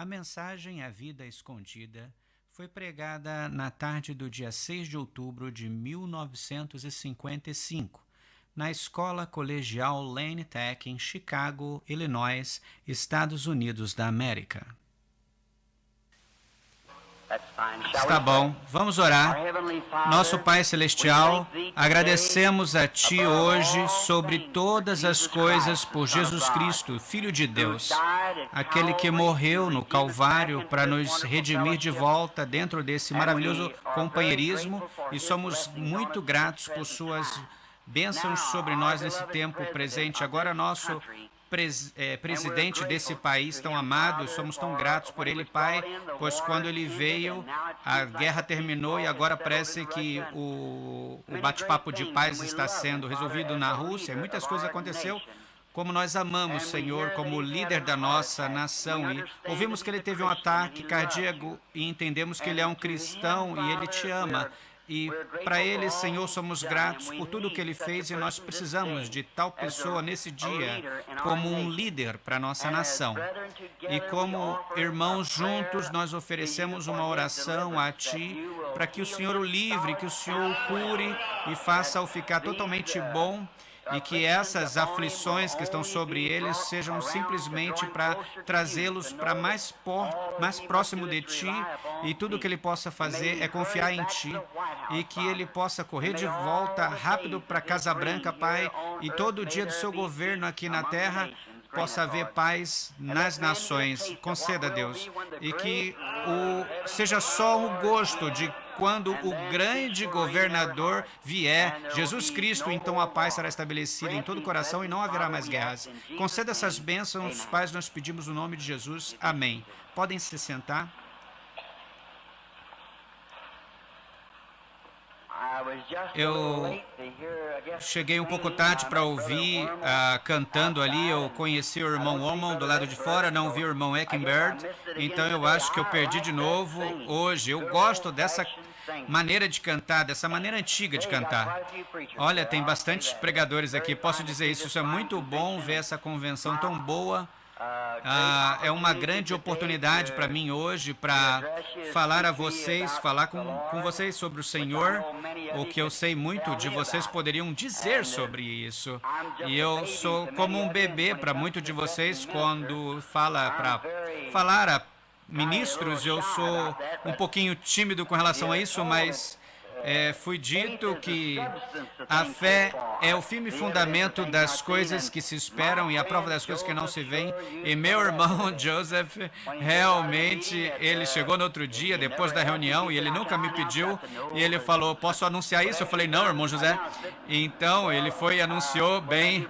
A mensagem A Vida Escondida foi pregada na tarde do dia 6 de outubro de 1955, na Escola Colegial Lane Tech em Chicago, Illinois, Estados Unidos da América. Está bom, vamos orar. Nosso Pai Celestial, agradecemos a Ti hoje sobre todas as coisas por Jesus Cristo, Filho de Deus, aquele que morreu no Calvário para nos redimir de volta dentro desse maravilhoso companheirismo, e somos muito gratos por Suas bênçãos sobre nós nesse tempo presente. Agora, nosso presidente desse país tão amado, somos tão gratos por ele, Pai, pois quando ele veio, a guerra terminou e agora parece que o bate-papo de paz está sendo resolvido na Rússia. Muitas coisas aconteceram. Como nós amamos, Senhor, como líder da nossa nação, e ouvimos que ele teve um ataque cardíaco e entendemos que ele é um cristão e ele te ama. E para ele, Senhor, somos gratos por tudo que ele fez, e nós precisamos de tal pessoa nesse dia como um líder para a nossa nação. E como irmãos juntos, nós oferecemos uma oração a Ti para que o Senhor o livre, que o Senhor o cure e faça-o ficar totalmente bom, e que essas aflições que estão sobre eles sejam simplesmente para trazê-los para mais próximo de Ti, e tudo que ele possa fazer é confiar em Ti, e que ele possa correr de volta rápido para a Casa Branca, Pai, e todo dia do seu governo aqui na terra possa haver paz nas nações. Conceda, Deus, e que seja só o gosto de quando o grande governador vier, Jesus Cristo, então a paz será estabelecida em todo o coração e não haverá mais guerras. Conceda essas bênçãos, Pai, nós pedimos no nome de Jesus. Amém. Podem se sentar. Eu cheguei um pouco tarde para ouvir cantando ali. Eu conheci o irmão Ormond do lado de fora, não vi o irmão Eckenberg, então eu acho que eu perdi de novo hoje. Eu gosto dessa maneira de cantar, dessa maneira antiga de cantar. Olha, tem bastantes pregadores aqui, posso dizer isso. Isso é muito bom ver essa convenção tão boa. É uma grande oportunidade para mim hoje para falar a vocês, falar com vocês sobre o Senhor. O que eu sei muito de vocês poderiam dizer sobre isso. E eu sou como um bebê para muitos de vocês quando para falar a ministros. Eu sou um pouquinho tímido com relação a isso, mas fui dito que a fé é o firme fundamento das coisas que se esperam e a prova das coisas que não se veem. E meu irmão Joseph, realmente, ele chegou no outro dia, depois da reunião, e ele nunca me pediu, e ele falou, posso anunciar isso? Eu falei, não, irmão José. Então, ele foi e anunciou bem.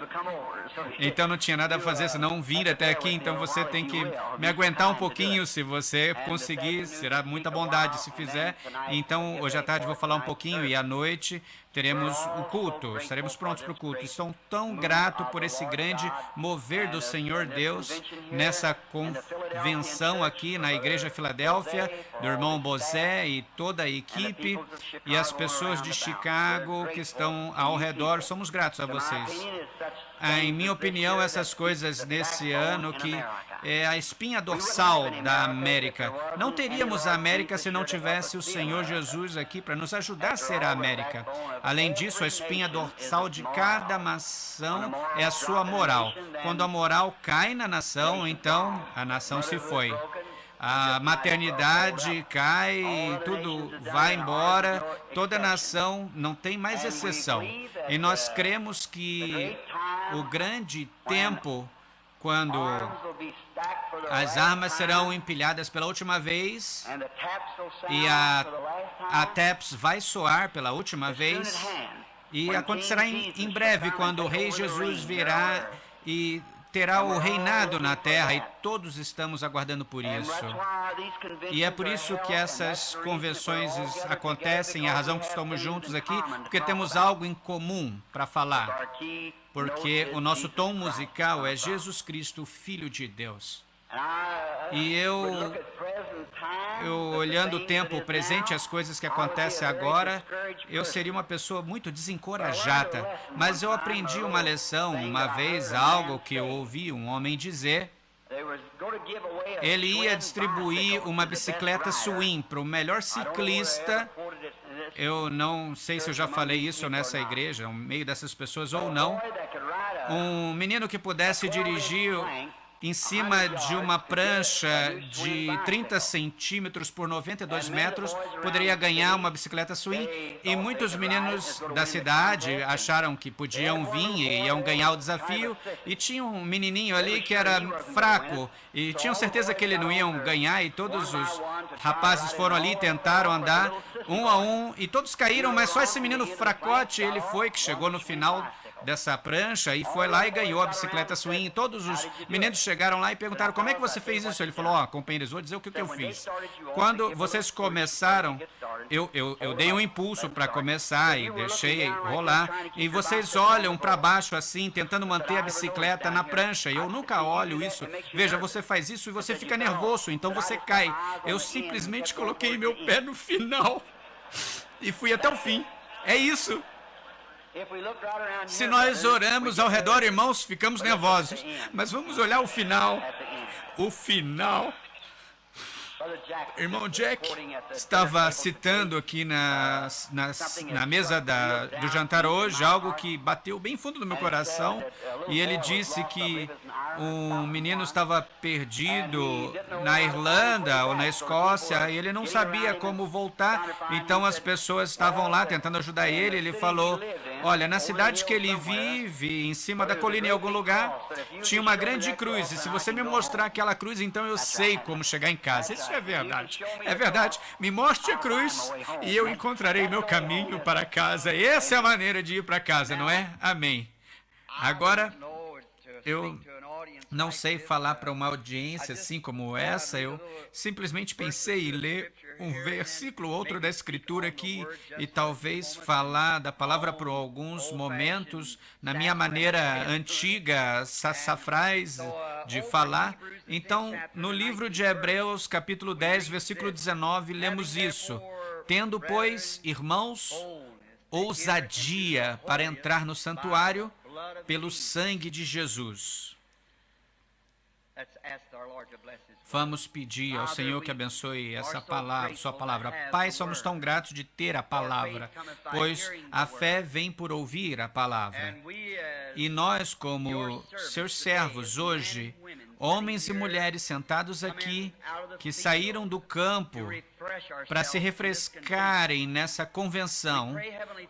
Então não tinha nada a fazer senão vir até aqui, então você tem que me aguentar um pouquinho. Se você conseguir, será muita bondade se fizer. Então hoje à tarde vou falar um pouquinho e à noite teremos o culto, estaremos prontos para o culto. Estou tão grato por esse grande mover do Senhor Deus nessa convenção aqui na Igreja Filadélfia, do irmão Bozé e toda a equipe e as pessoas de Chicago que estão ao redor. Somos gratos a vocês. Em minha opinião, essas coisas nesse ano que é a espinha dorsal da América. Não teríamos a América se não tivesse o Senhor Jesus aqui para nos ajudar a ser a América. Além disso, a espinha dorsal de cada nação é a sua moral. Quando a moral cai na nação, então a nação se foi. A maternidade cai, tudo vai embora, toda nação, não tem mais exceção. E nós cremos que o grande tempo, quando as armas serão empilhadas pela última vez e a TAPS vai soar pela última vez, e acontecerá em breve, quando o Rei Jesus virá e terá o reinado na terra, e todos estamos aguardando por isso. E é por isso que essas convenções acontecem, a razão que estamos juntos aqui, porque temos algo em comum para falar. Porque o nosso tom musical é Jesus Cristo, Filho de Deus. E eu olhando o tempo presente, as coisas que acontecem agora, eu seria uma pessoa muito desencorajada. Mas eu aprendi uma lição uma vez, algo que eu ouvi um homem dizer, ele ia distribuir uma bicicleta swing para o melhor ciclista. Eu não sei se eu já falei isso nessa igreja, no meio dessas pessoas ou não. Um menino que pudesse dirigir em cima de uma prancha de 30 centímetros por 92 metros, poderia ganhar uma bicicleta swing. E muitos meninos da cidade acharam que podiam vir e iam ganhar o desafio. E tinha um menininho ali que era fraco e tinham certeza que ele não iam ganhar. E todos os rapazes foram ali, tentaram andar um a um e todos caíram, mas só esse menino fracote, ele foi que chegou no final dessa prancha e foi lá e ganhou a bicicleta swing. Todos os meninos chegaram lá e perguntaram: como é que você fez isso? Ele falou: ó, companheiros, vou dizer o que eu fiz. Quando vocês começaram, eu dei um impulso para começar e deixei rolar, e vocês olham para baixo assim, tentando manter a bicicleta na prancha. Eu nunca olho isso. Veja, você faz isso e você fica nervoso, então você cai. Eu simplesmente coloquei meu pé no final e fui até o fim. É isso. Se nós oramos ao redor, irmãos, ficamos nervosos. Mas vamos olhar o final. O final. Irmão Jack estava citando aqui na mesa do jantar hoje algo que bateu bem fundo no meu coração. E ele disse que um menino estava perdido na Irlanda ou na Escócia e ele não sabia como voltar. Então as pessoas estavam lá tentando ajudar ele. Ele falou: olha, na cidade que ele vive, em cima da colina em algum lugar, tinha uma grande cruz. E se você me mostrar aquela cruz, então eu sei como chegar em casa. Isso é verdade. É verdade. Me mostre a cruz e eu encontrarei meu caminho para casa. E essa é a maneira de ir para casa, não é? Amém. Agora, eu não sei falar para uma audiência assim como essa. Eu simplesmente pensei em ler um versículo ou outro da Escritura aqui e talvez falar da palavra por alguns momentos na minha maneira antiga, sassafrás de falar. Então, no livro de Hebreus, capítulo 10, versículo 19, lemos isso: tendo, pois, irmãos, ousadia para entrar no santuário pelo sangue de Jesus. Vamos pedir ao Senhor que abençoe essa palavra, sua palavra. Pai, somos tão gratos de ter a palavra, pois a fé vem por ouvir a palavra. E nós, como seus servos hoje, homens e mulheres sentados aqui, que saíram do campo para se refrescarem nessa convenção,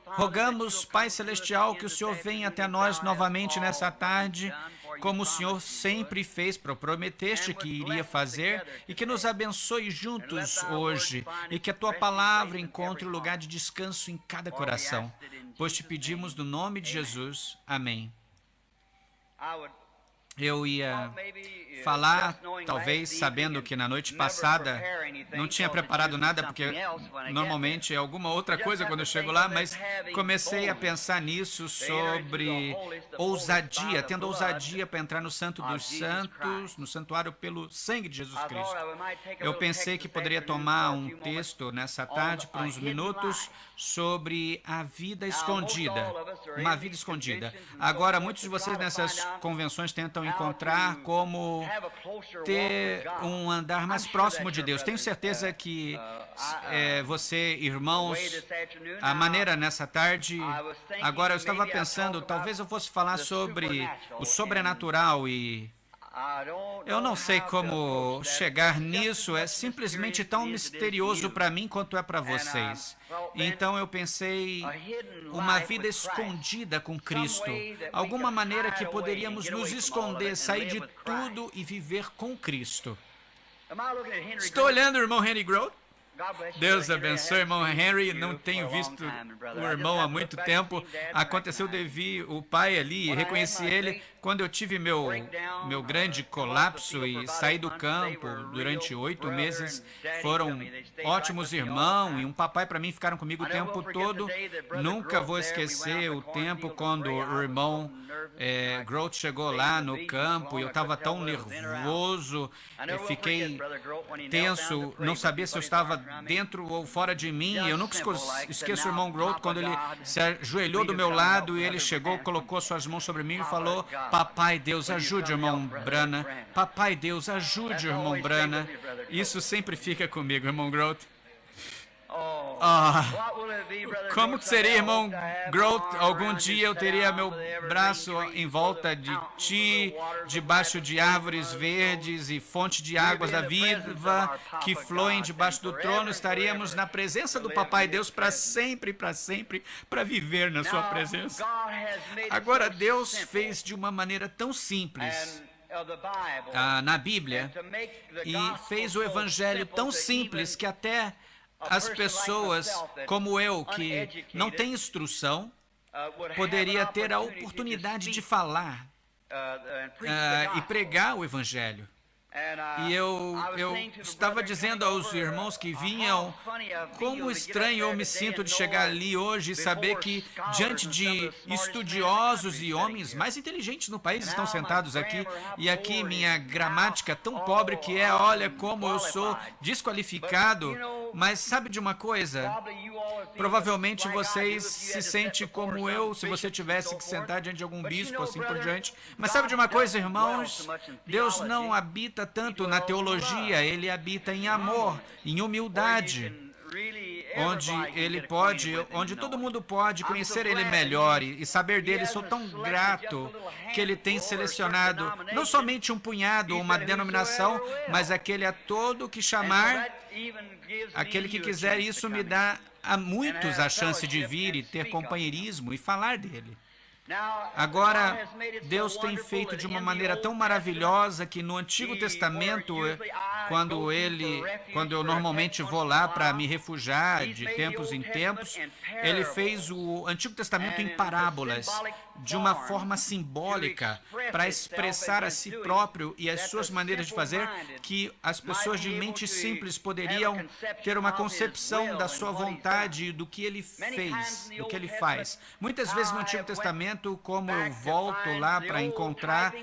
rogamos, Pai Celestial, que o Senhor venha até nós novamente nessa tarde, como o Senhor sempre fez, prometeste que iria fazer, e que nos abençoe juntos hoje, e que a Tua palavra encontre um lugar de descanso em cada coração. Pois te pedimos no nome de Jesus. Amém. Eu ia falar, talvez sabendo que na noite passada não tinha preparado nada, porque normalmente é alguma outra coisa quando eu chego lá, mas comecei a pensar nisso, sobre ousadia, tendo ousadia para entrar no Santo dos Santos, no santuário pelo sangue de Jesus Cristo. Eu pensei que poderia tomar um texto nessa tarde, por uns minutos, sobre a vida escondida, uma vida escondida. Agora, muitos de vocês nessas convenções tentam encontrar como ter um andar mais próximo de Deus. Tenho certeza que você, irmãos, a maneira nessa tarde, agora eu estava pensando, talvez eu fosse falar sobre o sobrenatural e eu não sei como chegar nisso, é simplesmente tão misterioso para mim quanto é para vocês. Então eu pensei, uma vida escondida com Cristo, alguma maneira que poderíamos nos esconder, sair de tudo e viver com Cristo. Estou olhando o irmão Henry Grote. Deus abençoe, irmão Henry. Não tenho visto o irmão há muito tempo. Aconteceu de vir o pai ali, reconheci ele quando eu tive meu grande colapso e saí do campo durante 8 meses. Foram ótimos irmãos e um papai para mim, ficaram comigo o tempo todo. Nunca vou esquecer o tempo quando o irmão Grote chegou lá no campo e eu estava tão nervoso, eu fiquei tenso, não sabia se eu estava dentro ou fora de mim. Eu nunca esqueço o irmão Grote quando ele se ajoelhou do meu lado e ele chegou, colocou suas mãos sobre mim e falou: Papai Deus, ajude o irmão Branham. Papai Deus, ajude o irmão Branham. Isso sempre fica comigo, irmão Grote. Como que seria, irmão Grote? Algum dia eu teria meu braço em volta de ti, debaixo de árvores verdes e fonte de águas da vida que fluem debaixo do trono. Estaríamos na presença do Papai Deus para sempre, para viver na sua presença. Agora, Deus fez de uma maneira tão simples na Bíblia e fez o Evangelho tão simples que até as pessoas como eu, que não tem instrução, poderia ter a oportunidade de falar e pregar o Evangelho. E eu estava dizendo aos irmãos que vinham, como estranho eu me sinto de chegar ali hoje e saber que diante de estudiosos e homens mais inteligentes no país estão sentados aqui, e aqui minha gramática tão pobre que é, olha como eu sou desqualificado, mas sabe de uma coisa? Provavelmente vocês se sentem como eu, se você tivesse que sentar diante de algum bispo, assim por diante. Mas sabe de uma coisa, irmãos? Deus não habita tanto na teologia, Ele habita em amor, em humildade, onde todo mundo pode conhecer Ele melhor e saber dele. Sou tão grato que Ele tem selecionado não somente um punhado, uma denominação, mas aquele a todo que chamar, aquele que quiser. Isso me dá a muitos a chance de vir e ter companheirismo e falar dele. Agora, Deus tem feito de uma maneira tão maravilhosa que no Antigo Testamento, quando eu normalmente vou lá para me refugiar de tempos em tempos, Ele fez o Antigo Testamento em parábolas, de uma forma simbólica, para expressar a si próprio e as suas maneiras de fazer, que as pessoas de mente simples poderiam ter uma concepção da sua vontade e do que Ele fez, do que Ele faz. Muitas vezes no Antigo Testamento, como eu volto lá para encontrar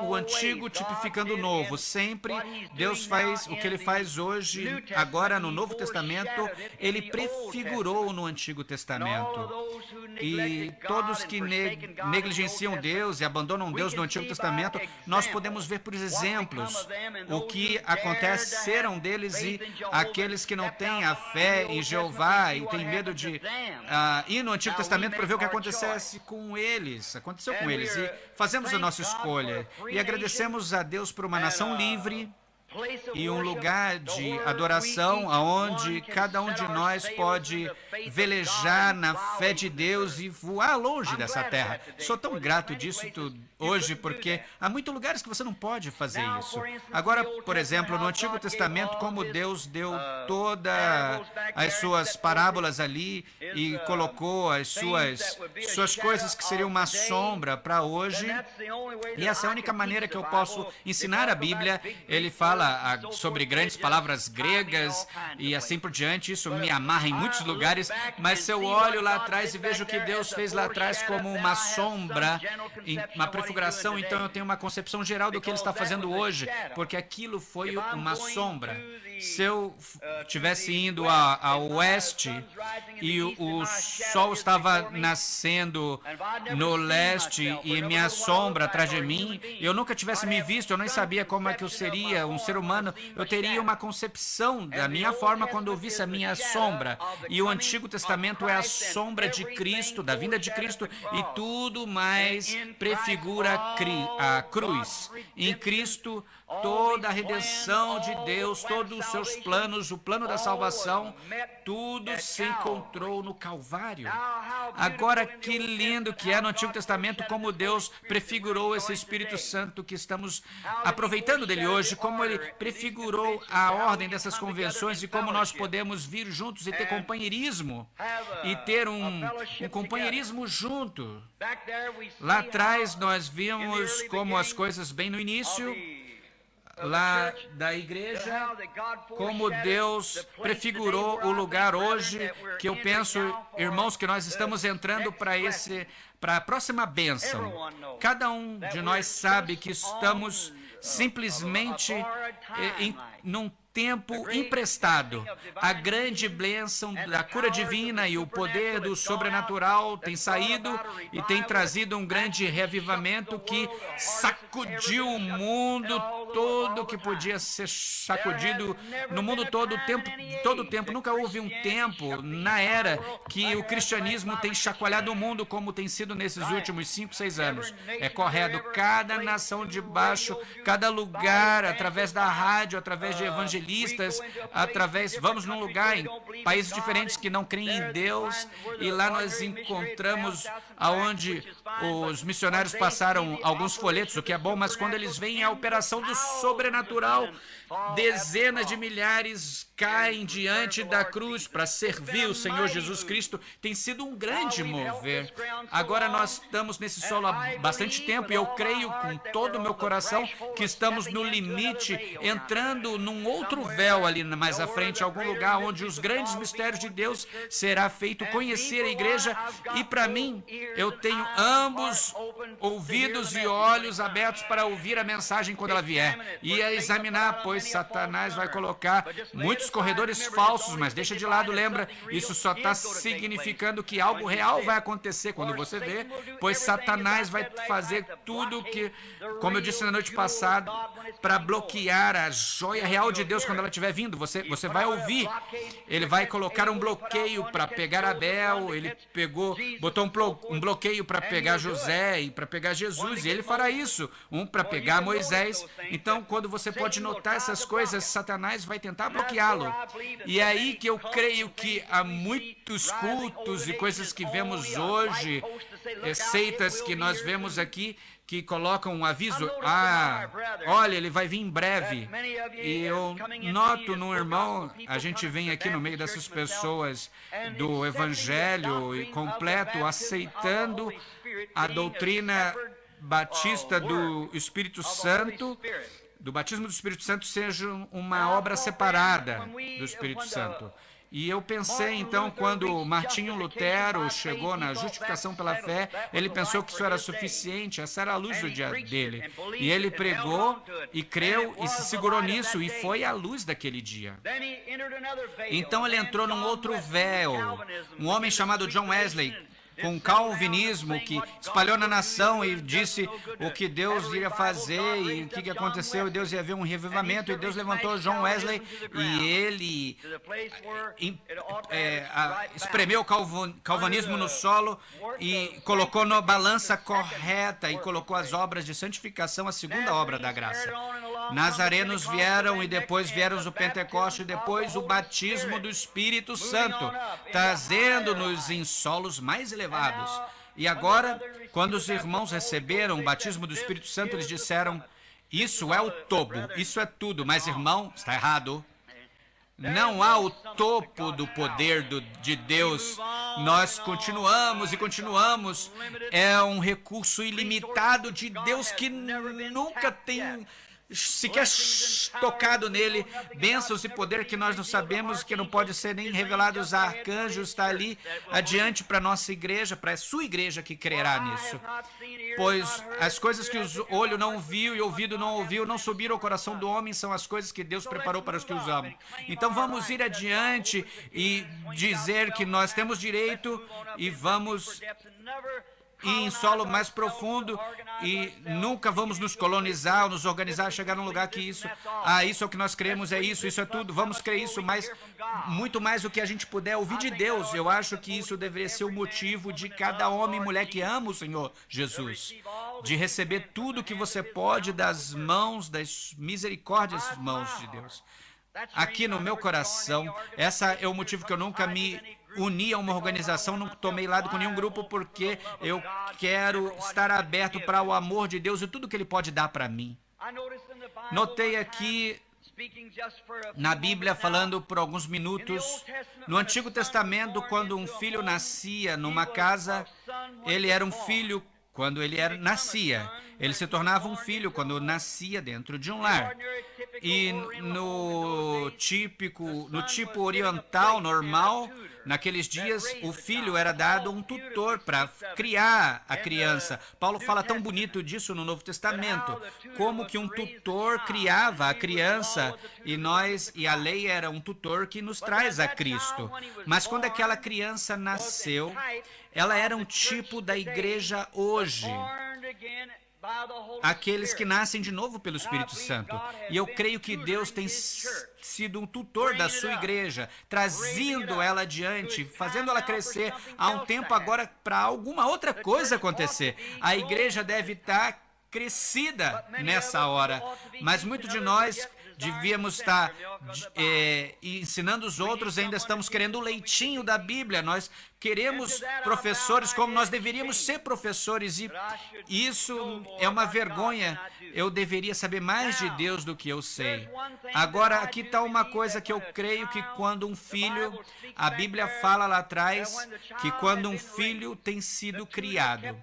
o Antigo tipificando o Novo, sempre Deus faz o que Ele faz hoje, agora no Novo Testamento, Ele prefigurou no Antigo Testamento. E todos que negligenciam Deus e abandonam Deus no Antigo Testamento, nós podemos ver por exemplos o que aconteceram deles e aqueles que não têm a fé em Jeová e têm medo de ir no Antigo Testamento para ver o que aconteceu com eles, e fazemos a nossa escolha e agradecemos a Deus por uma nação livre e um lugar de adoração onde cada um de nós pode velejar na fé de Deus e voar longe dessa terra. Sou tão grato disso hoje, porque há muitos lugares que você não pode fazer isso. Agora, por exemplo, no Antigo Testamento, como Deus deu todas as suas parábolas ali e colocou as suas coisas que seriam uma sombra para hoje, e essa é a única maneira que eu posso ensinar a Bíblia. Ele fala sobre grandes palavras gregas e assim por diante. Isso me amarra em muitos lugares, mas se eu olho lá atrás e vejo o que Deus fez lá atrás como uma sombra, uma prefiguração, então eu tenho uma concepção geral do que Ele está fazendo hoje, porque aquilo foi uma sombra. Se eu estivesse indo ao oeste e o sol estava nascendo no leste e minha sombra atrás de mim, eu nunca tivesse me visto, eu nem sabia como é que eu seria um ser humano, eu teria uma concepção da minha forma quando eu visse a minha sombra. E o Antigo Testamento é a sombra de Cristo, da vinda de Cristo, e tudo mais prefigura a cruz. Em Cristo, toda a redenção de Deus, todos os seus planos, o plano da salvação, tudo se encontrou no Calvário. Agora, que lindo que é no Antigo Testamento, como Deus prefigurou esse Espírito Santo que estamos aproveitando dele hoje, como Ele prefigurou a ordem dessas convenções e como nós podemos vir juntos e ter companheirismo, e ter um companheirismo junto. Lá atrás nós vimos como as coisas bem no início, lá da igreja, como Deus prefigurou o lugar hoje, que eu penso, irmãos, que nós estamos entrando para a próxima bênção. Cada um de nós sabe que estamos simplesmente num tempo emprestado. A grande bênção da cura divina e o poder do sobrenatural tem saído e tem trazido um grande revivamento que sacudiu o mundo todo, que podia ser sacudido no mundo todo o tempo. Nunca houve um tempo na era que o cristianismo tem chacoalhado o mundo como tem sido nesses últimos 5, 6 anos. É correto. Cada nação de baixo, cada lugar, através da rádio, através de evangelistas, vamos num lugar em países diferentes que não creem em Deus, e lá nós encontramos aonde os missionários passaram alguns folhetos, o que é bom, mas quando eles veem a operação do sobrenatural, dezenas de milhares caem diante da cruz para servir o Senhor Jesus Cristo. Tem sido um grande mover. Agora nós estamos nesse solo há bastante tempo e eu creio com todo o meu coração que estamos no limite, entrando num outro véu ali mais à frente, algum lugar onde os grandes mistérios de Deus será feito conhecer a igreja. E para mim, eu tenho ambos ouvidos e olhos abertos para ouvir a mensagem quando ela vier e a examinar, pois Satanás vai colocar muitos corredores falsos, mas deixa de lado, lembra, isso só está significando que algo real vai acontecer quando você vê, pois Satanás vai fazer tudo que, como eu disse na noite passada, para bloquear a joia real de Deus quando ela estiver vindo. Você vai ouvir, ele vai colocar um bloqueio para pegar Abel, ele botou um bloqueio para pegar José e para pegar Jesus, e ele fará isso, um para pegar Moisés. Então, quando você pode notar essas coisas, Satanás vai tentar bloqueá-lo. E é aí que eu creio que há muitos cultos e coisas que vemos hoje, seitas que nós vemos aqui, que colocam um aviso, olha, ele vai vir em breve. E eu noto no irmão, a gente vem aqui no meio dessas pessoas do evangelho completo, aceitando a doutrina batista do Espírito Santo, do batismo do Espírito Santo seja uma obra separada do Espírito Santo. E eu pensei, então, quando Martinho Lutero chegou na justificação pela fé, ele pensou que isso era suficiente, essa era a luz do dia dele. E ele pregou e creu e se segurou nisso, e foi a luz daquele dia. Então ele entrou num outro véu, um homem chamado John Wesley, com o calvinismo que espalhou na nação e disse o que Deus iria fazer e o que aconteceu, e Deus ia haver um revivamento, e Deus levantou John Wesley e ele espremeu o calvinismo no solo e colocou na balança correta e colocou as obras de santificação, a segunda obra da graça. Nazarenos vieram e depois vieram o Pentecoste e depois o batismo do Espírito Santo, trazendo-nos em solos mais elevados. E agora, quando os irmãos receberam o batismo do Espírito Santo, eles disseram, isso é o topo, isso é tudo, mas irmão, está errado. Não há o topo do poder de Deus. Nós continuamos e continuamos. É um recurso ilimitado de Deus que nunca tem sequer tocado nele, bênçãos e poder que nós não sabemos, que não pode ser nem revelado aos arcanjos, está ali adiante para a nossa igreja, para a sua igreja que crerá nisso. Pois as coisas que o olho não viu e o ouvido não ouviu, não subiram ao coração do homem, são as coisas que Deus preparou para os que os amam. Então vamos ir adiante e dizer que nós temos direito e vamos ir em solo mais profundo e nunca vamos nos colonizar ou nos organizar, chegar num lugar que isso é o que nós cremos, isso é tudo, vamos crer isso, mas muito mais do que a gente puder ouvir de Deus. Eu acho que isso deveria ser o motivo de cada homem e mulher que ama o Senhor Jesus, de receber tudo que você pode das mãos, das misericórdias mãos de Deus. Aqui no meu coração, essa é o motivo que eu nunca me uni a uma organização, não tomei lado com nenhum grupo, porque eu quero estar aberto para o amor de Deus e tudo que Ele pode dar para mim. Notei aqui na Bíblia, falando por alguns minutos, no Antigo Testamento, quando um filho nascia numa casa, ele era um filho quando ele nascia. Ele se tornava um filho quando nascia dentro de um lar. E no tipo oriental, normal, Naqueles dias, o filho era dado a um tutor para criar a criança. Paulo fala tão bonito disso no Novo Testamento, como que um tutor criava a criança e a lei era um tutor que nos traz a Cristo. Mas quando aquela criança nasceu, ela era um tipo da igreja hoje. Aqueles que nascem de novo pelo Espírito Santo. E eu creio que Deus tem sido um tutor da sua igreja, trazendo ela adiante, fazendo ela crescer. Há um tempo agora para alguma outra coisa acontecer. A igreja deve estar crescida nessa hora, mas muitos de nós devíamos estar ensinando os outros, ainda estamos querendo o leitinho da Bíblia. Nós queremos professores como nós deveríamos ser professores, e isso é uma vergonha. Eu deveria saber mais de Deus do que eu sei. Agora, aqui está uma coisa que eu creio que quando um filho, a Bíblia fala lá atrás, que quando um filho tem sido criado,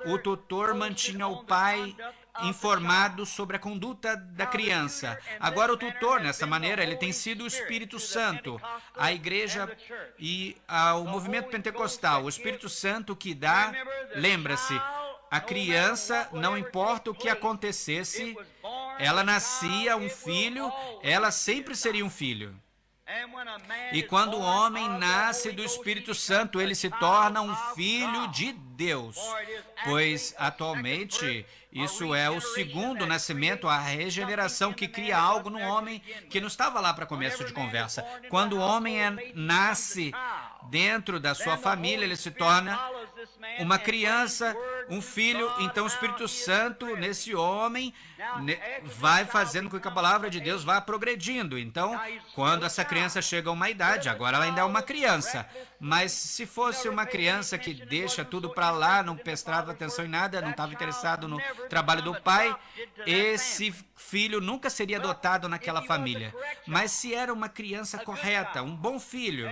o tutor mantinha o pai informado sobre a conduta da criança. Agora o tutor, nessa maneira, ele tem sido o Espírito Santo. A igreja e o movimento pentecostal, o Espírito Santo que dá, lembra-se, a criança, não importa o que acontecesse, ela nascia um filho, ela sempre seria um filho. E quando o homem nasce do Espírito Santo, ele se torna um filho de Deus, pois atualmente isso é o segundo nascimento, a regeneração que cria algo no homem que não estava lá para começo de conversa. Quando o homem nasce dentro da sua família, ele se torna uma criança, um filho. Então o Espírito Santo nesse homem vai fazendo com que a palavra de Deus vá progredindo. Então, quando essa criança chega a uma idade, agora ela ainda é uma criança, mas se fosse uma criança que deixa tudo para lá, não prestava atenção em nada, não estava interessado no trabalho do pai, esse filho nunca seria adotado naquela família. Mas se era uma criança correta, um bom filho,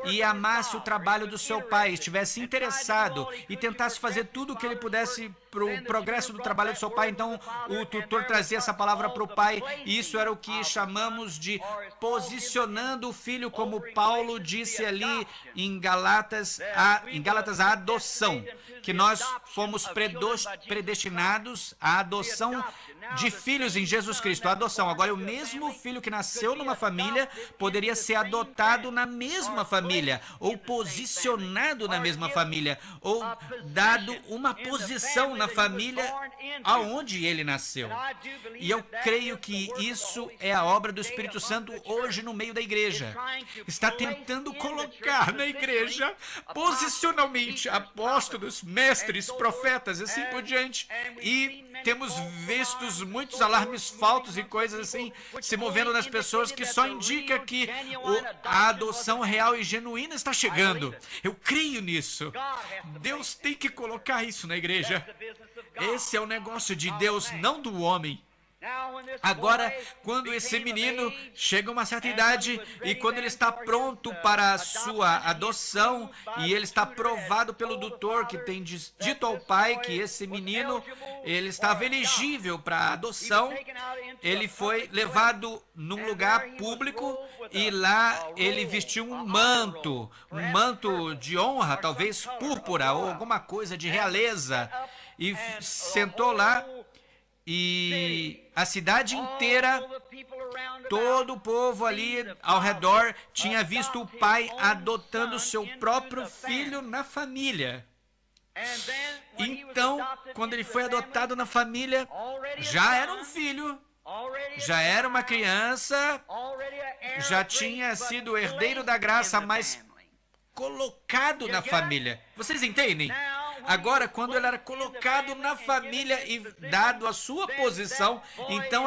e amasse o trabalho do seu pai, estivesse interessado e tentasse fazer tudo o que ele pudesse para o progresso do trabalho do seu pai, então o tutor trazia essa palavra para o pai, e isso era o que chamamos de posicionando o filho, como Paulo disse ali em Gálatas, a adoção, que nós fomos predestinados à adoção de filhos em Jesus Cristo, a adoção. Agora, o mesmo filho que nasceu numa família poderia ser adotado na mesma família, ou posicionado na mesma família, ou dado uma posição na família aonde ele nasceu. E eu creio que isso é a obra do Espírito Santo hoje no meio da igreja. Está tentando colocar na igreja posicionalmente apóstolos, mestres, profetas, assim por diante. E temos visto muitos alarmes falsos e coisas assim se movendo nas pessoas, que só indica que a adoção real e genuína está chegando. Eu creio nisso. Deus tem que colocar isso na igreja. Esse é o negócio de Deus, não do homem. Agora, quando esse menino chega a uma certa idade e quando ele está pronto para a sua adoção e ele está provado pelo doutor que tem dito ao pai que esse menino ele estava elegível para a adoção, ele foi levado num lugar público e lá ele vestiu um manto de honra, talvez púrpura ou alguma coisa de realeza, e sentou lá. E a cidade inteira, todo o povo ali ao redor tinha visto o pai adotando seu próprio filho na família. Então, quando ele foi adotado na família, já era um filho, já era uma criança, já tinha sido herdeiro da graça, mas colocado na família. Vocês entendem? Agora, quando ele era colocado na família e dado a sua posição, então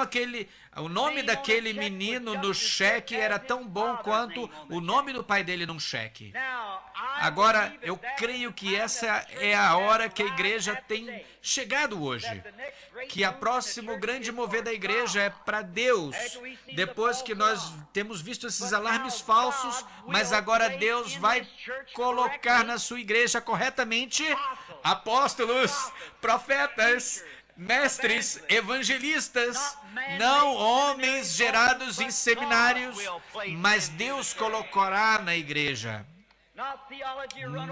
o nome daquele menino no cheque era tão bom quanto o nome do pai dele num cheque. Agora, eu creio que essa é a hora que a igreja tem chegado hoje. Que a próximo grande mover da igreja é para Deus. Depois que nós temos visto esses alarmes falsos, mas agora Deus vai colocar na sua igreja corretamente apóstolos, profetas, mestres, evangelistas, não homens gerados em seminários, mas Deus colocará na igreja.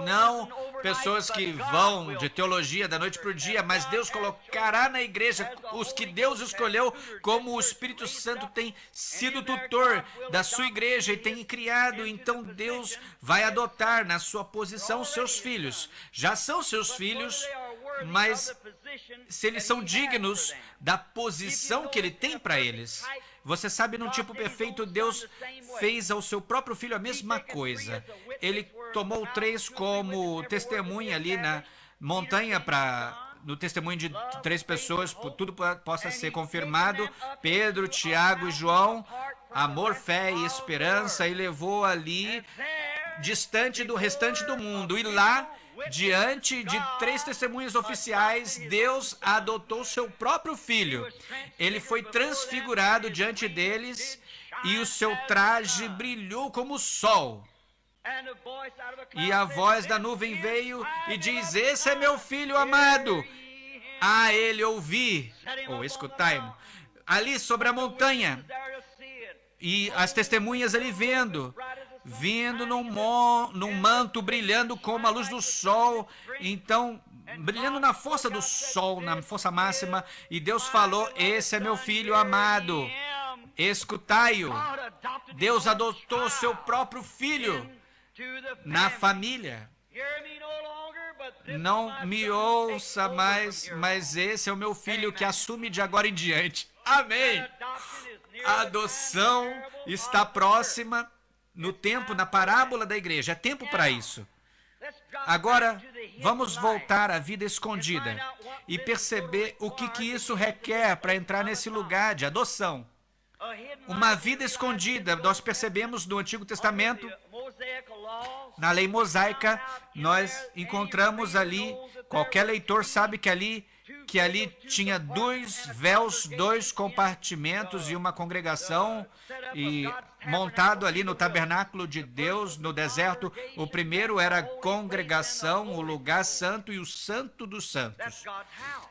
Não pessoas que vão de teologia da noite para o dia, mas Deus colocará na igreja os que Deus escolheu, como o Espírito Santo tem sido tutor da sua igreja e tem criado. Então Deus vai adotar na sua posição seus filhos. Já são seus filhos, mas se eles são dignos da posição que Ele tem para eles. Você sabe, num tipo perfeito, Deus fez ao seu próprio filho a mesma coisa. Ele tomou 3 como testemunha ali na montanha no testemunho de 3 pessoas, tudo possa ser confirmado. Pedro, Tiago e João, amor, fé e esperança, e levou ali distante do restante do mundo. E lá, diante de 3 testemunhas oficiais, Deus adotou seu próprio filho. Ele foi transfigurado diante deles e o seu traje brilhou como o sol. E a voz da nuvem veio e diz: esse é meu filho amado, a ele ouvi, ou escutai-mo. Ali sobre a montanha, e as testemunhas ali vindo num manto, brilhando como a luz do sol, então, brilhando na força do sol, na força máxima, e Deus falou: esse é meu filho amado, escutai-o. Deus adotou seu próprio filho na família. Não me ouça mais, mas esse é o meu filho que assume de agora em diante. Amém! A adoção está próxima no tempo, na parábola da igreja. É tempo para isso. Agora, vamos voltar à vida escondida e perceber o que isso requer para entrar nesse lugar de adoção. Uma vida escondida, nós percebemos no Antigo Testamento, na lei mosaica, nós encontramos ali, qualquer leitor sabe que ali tinha 2 véus, 2 compartimentos e uma congregação, e montado ali no tabernáculo de Deus, no deserto, o primeiro era a congregação, o lugar santo e o santo dos santos.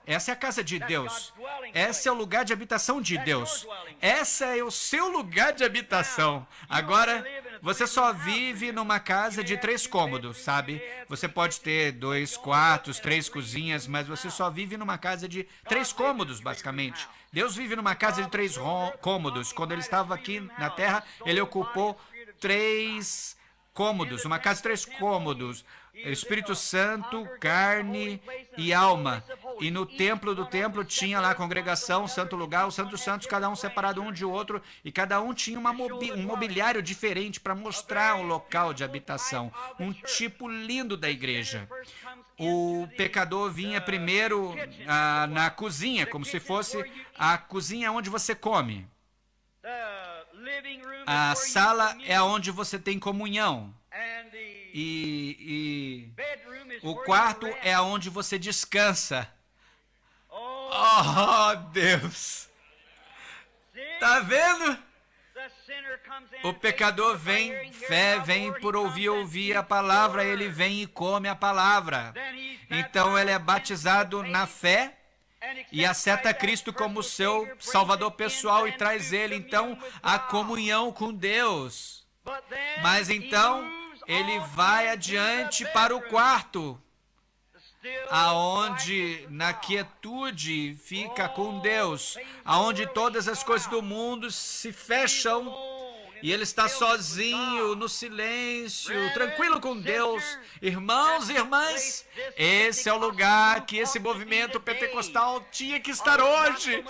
Essa é a casa de Deus. Esse é o lugar de habitação de Deus. Esse é o seu lugar de habitação. Agora, você só vive numa casa de 3 cômodos, sabe? Você pode ter 2 quartos, 3 cozinhas, mas você só vive numa casa de 3 cômodos, basicamente. Deus vive numa casa de 3 cômodos. Quando Ele estava aqui na terra, Ele ocupou 3 cômodos, uma casa de 3 cômodos. Espírito Santo, carne e alma. E no templo do templo tinha lá a congregação, o santo lugar, os santos santos, cada um separado um de outro, e cada um tinha um mobiliário diferente para mostrar o local de habitação. Um tipo lindo da igreja. O pecador vinha primeiro na cozinha, como se fosse a cozinha onde você come. A sala é onde você tem comunhão. E o quarto é onde você descansa. Oh, Deus! Tá vendo? O pecador vem, fé vem por ouvir a palavra, ele vem e come a palavra. Então ele é batizado na fé e aceita Cristo como seu Salvador pessoal e traz ele, então, a comunhão com Deus. Mas então, ele vai adiante para o quarto, aonde na quietude fica com Deus, aonde todas as coisas do mundo se fecham e ele está sozinho, no silêncio, tranquilo com Deus. Irmãos e irmãs, esse é o lugar que esse movimento pentecostal tinha que estar hoje.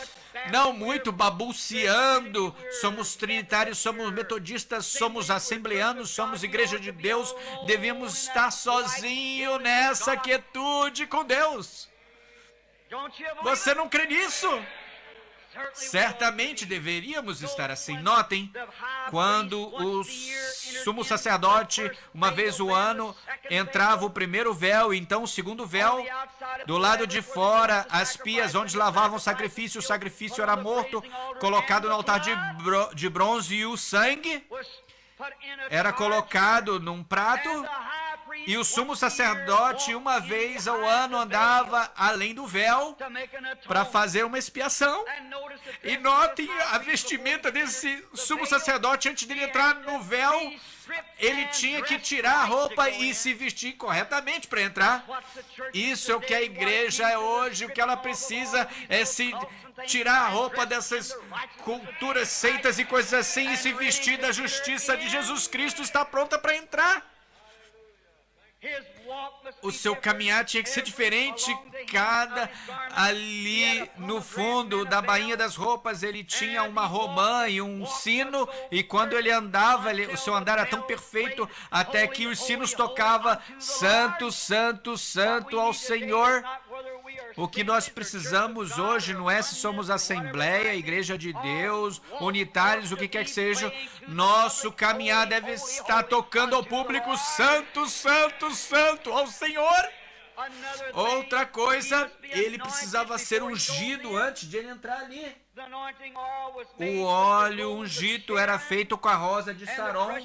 Não muito babuceando, somos trinitários, somos metodistas, somos assembleanos, somos igreja de Deus. Devemos estar sozinho nessa quietude com Deus. Você não crê nisso? Certamente deveríamos estar assim. Notem, quando o sumo sacerdote, uma vez o ano, entrava o primeiro véu, e então o segundo véu, do lado de fora, as pias onde lavavam o sacrifício era morto, colocado no altar de bronze, e o sangue era colocado num prato, E o sumo sacerdote, uma vez ao ano, andava além do véu para fazer uma expiação. E notem a vestimenta desse sumo sacerdote antes dele entrar no véu. Ele tinha que tirar a roupa e se vestir corretamente para entrar. Isso é o que a igreja é hoje. O que ela precisa é se tirar a roupa dessas culturas, seitas e coisas assim e se vestir da justiça de Jesus Cristo. Está pronta para entrar. O seu caminhar tinha que ser diferente. Ali no fundo da bainha das roupas, ele tinha uma romã e um sino, e quando ele andava, o seu andar era tão perfeito, até que os sinos tocavam santo, santo, santo ao Senhor. O que nós precisamos hoje não é se somos Assembleia, Igreja de Deus, unitários, o que quer que seja. Nosso caminhar deve estar tocando ao público santo, santo, santo ao Senhor. Outra coisa, ele precisava ser ungido antes de ele entrar ali. O óleo ungido era feito com a rosa de Saron,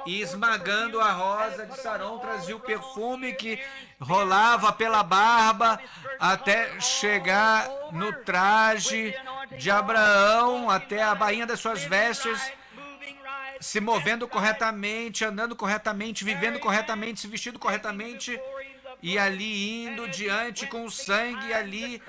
e esmagando a rosa de Saron trazia o perfume que rolava pela barba até chegar no traje de Abraão, até a bainha das suas vestes, se movendo corretamente, andando corretamente, vivendo corretamente, se vestindo corretamente, e ali indo diante com o sangue, ali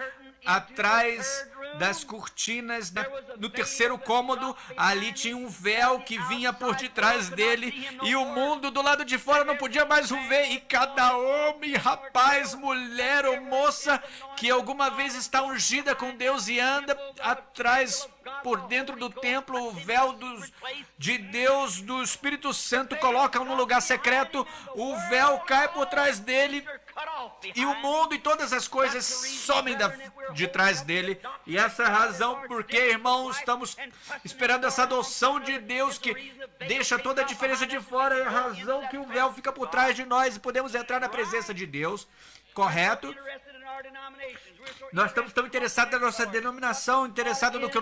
atrás das cortinas, no terceiro cômodo, ali tinha um véu que vinha por detrás dele, e o mundo do lado de fora não podia mais o ver, e cada homem, rapaz, mulher ou moça que alguma vez está ungida com Deus e anda atrás, por dentro do templo, o véu de Deus, do Espírito Santo, colocam no lugar secreto, o véu cai por trás dele, e o mundo e todas as coisas somem de trás dele. E essa é a razão porque, irmãos, estamos esperando essa adoção de Deus que deixa toda a diferença de fora. É a razão que o véu fica por trás de nós e podemos entrar na presença de Deus. Correto? Nós estamos tão interessados na nossa denominação, interessados no que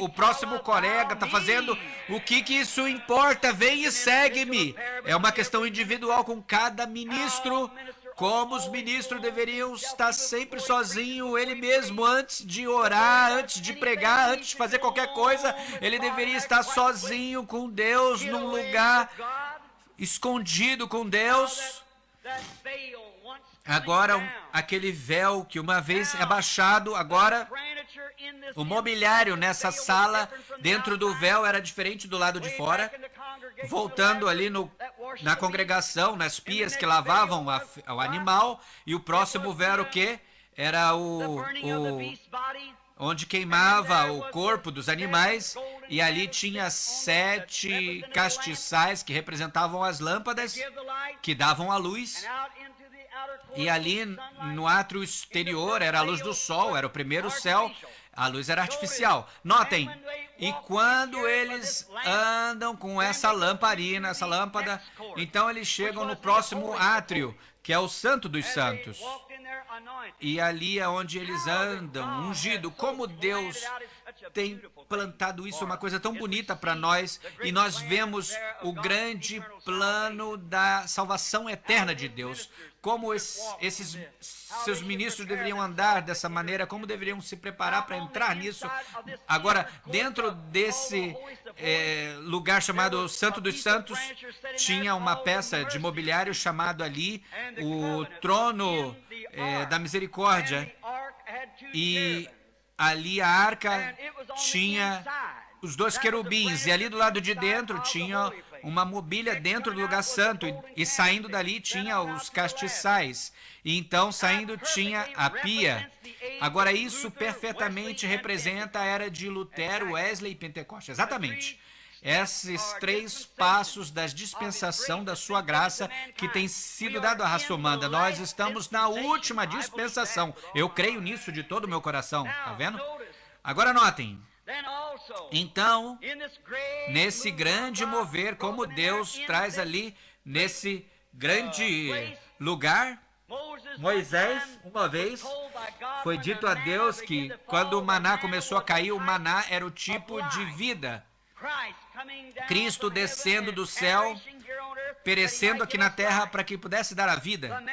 o próximo colega está fazendo. O que isso importa? Vem e segue-me. É uma questão individual com cada ministro. Como os ministros deveriam estar sempre sozinho, ele mesmo, antes de orar, antes de pregar, antes de fazer qualquer coisa, ele deveria estar sozinho com Deus, num lugar escondido com Deus. Agora, aquele véu que uma vez é baixado, agora o mobiliário nessa sala, dentro do véu, era diferente do lado de fora. Voltando ali na congregação, nas pias que lavavam o animal, e o próximo véu era o quê? Era onde queimava o corpo dos animais, e ali tinha 7 castiçais que representavam as lâmpadas que davam a luz. E ali no átrio exterior era a luz do sol, era o primeiro céu, a luz era artificial. Notem, e quando eles andam com essa lamparina, essa lâmpada, então eles chegam no próximo átrio, que é o Santo dos Santos. E ali é onde eles andam, ungido. Como Deus tem plantado isso, uma coisa tão bonita para nós, e nós vemos o grande plano da salvação eterna de Deus. Como esses seus ministros deveriam andar dessa maneira, como deveriam se preparar para entrar nisso. Agora, dentro desse lugar chamado Santo dos Santos, tinha uma peça de mobiliário chamado ali o Trono da Misericórdia, e ali a arca tinha os 2 querubins, e ali do lado de dentro tinha uma mobília dentro do lugar santo, e saindo dali tinha os castiçais, e então saindo tinha a pia. Agora isso perfeitamente representa a era de Lutero, Wesley e Pentecostes, exatamente. Esses 3 passos da dispensação da sua graça que tem sido dado à raça humana. Nós estamos na última dispensação. Eu creio nisso de todo o meu coração, tá vendo? Agora notem. Então, nesse grande mover, como Deus traz ali, nesse grande lugar, Moisés, uma vez, foi dito a Deus que quando o maná começou a cair, o maná era o tipo de vida. Cristo descendo do céu, perecendo aqui na terra para que pudesse dar a vida.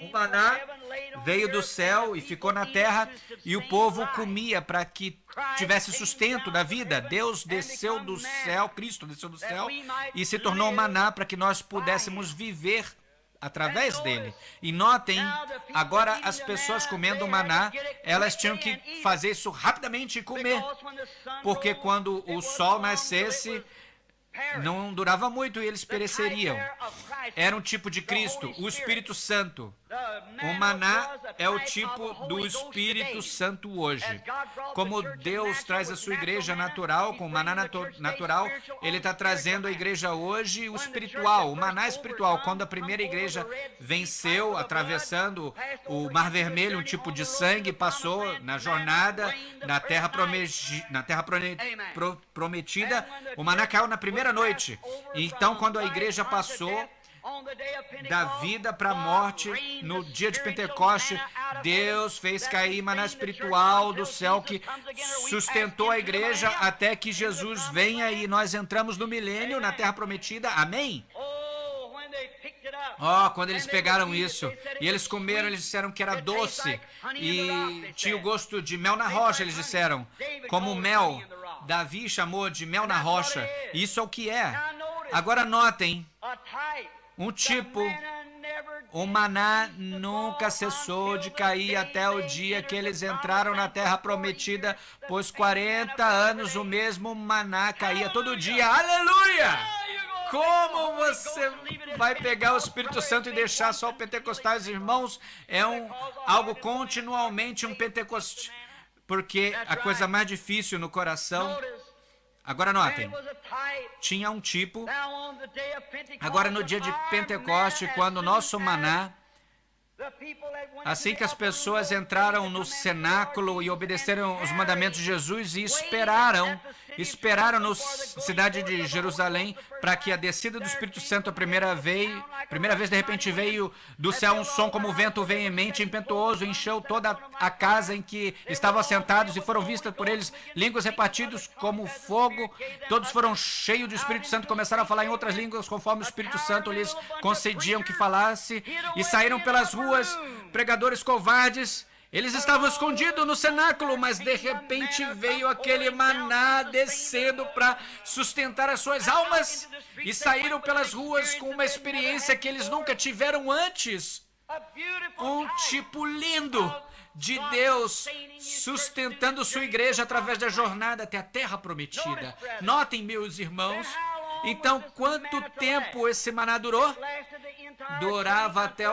O maná veio do céu e ficou na terra e o povo comia para que tivesse sustento da vida. Deus desceu do céu, Cristo desceu do céu e se tornou maná para que nós pudéssemos viver através dele. E notem, agora as pessoas comendo maná, elas tinham que fazer isso rapidamente e comer, porque quando o sol nascesse, não durava muito e eles pereceriam. Era um tipo de Cristo, o Espírito Santo. O maná é o tipo do Espírito Santo hoje. Como Deus traz a sua igreja natural, com o maná natural, Ele está trazendo a igreja hoje o espiritual, o maná espiritual. Quando a primeira igreja venceu, atravessando o Mar Vermelho, um tipo de sangue passou na jornada, na terra prometida, o maná caiu na primeira noite. Então, quando a igreja passou da vida para a morte, no dia de Pentecoste, Deus fez cair maná espiritual do céu que sustentou a igreja até que Jesus venha e nós entramos no milênio, na terra prometida. Amém? Quando eles pegaram isso e eles comeram, eles disseram que era doce e tinha o gosto de mel na rocha, eles disseram, como mel. Davi chamou de mel na rocha. Isso é o que é. Agora notem, um tipo, o maná nunca cessou de cair até o dia que eles entraram na terra prometida, pois 40 anos o mesmo maná caía todo dia. Aleluia! Como você vai pegar o Espírito Santo e deixar só o pentecostais, irmãos? É algo continuamente um pentecoste, porque a coisa mais difícil no coração... Agora notem, tinha um tipo, agora no dia de Pentecoste, quando o nosso maná, assim que as pessoas entraram no cenáculo e obedeceram os mandamentos de Jesus e esperaram na cidade de Jerusalém para que a descida do Espírito Santo a primeira vez de repente veio do céu um som como vento veemente, impetuoso, encheu toda a casa em que estavam assentados e foram vistas por eles línguas repartidas como fogo. Todos foram cheios do Espírito Santo, começaram a falar em outras línguas conforme o Espírito Santo lhes concediam que falasse e saíram pelas ruas pregadores covardes. Eles estavam escondidos no cenáculo, mas de repente veio aquele maná descendo para sustentar as suas almas e saíram pelas ruas com uma experiência que eles nunca tiveram antes. Um tipo lindo de Deus sustentando sua igreja através da jornada até a terra prometida. Notem, meus irmãos, então quanto tempo esse maná durou? Durava até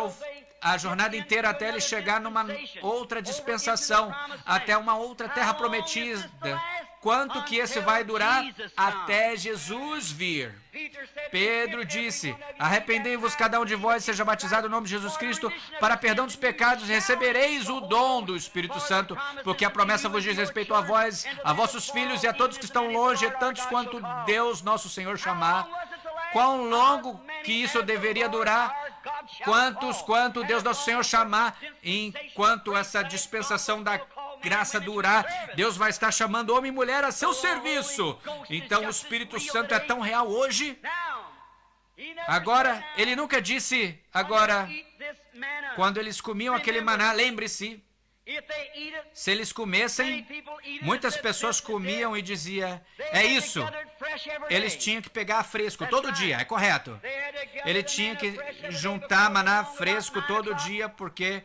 a jornada inteira, até ele chegar numa outra dispensação, até uma outra terra prometida. Quanto que esse vai durar? Até Jesus vir. Pedro disse, arrependei-vos cada um de vós, seja batizado no nome de Jesus Cristo para perdão dos pecados, e recebereis o dom do Espírito Santo, porque a promessa vos diz respeito a vós, a vossos filhos e a todos que estão longe, tantos quanto Deus nosso Senhor chamar. Quão longo que isso deveria durar? Quanto Deus nosso Senhor chamar, enquanto essa dispensação da graça durar, Deus vai estar chamando homem e mulher a seu serviço. Então o Espírito Santo é tão real hoje. Agora, ele nunca disse, quando eles comiam aquele maná, lembre-se, se eles comessem, muitas pessoas comiam e diziam, é isso. Eles tinham que pegar fresco todo dia, é correto. Ele tinha que juntar maná fresco todo dia, porque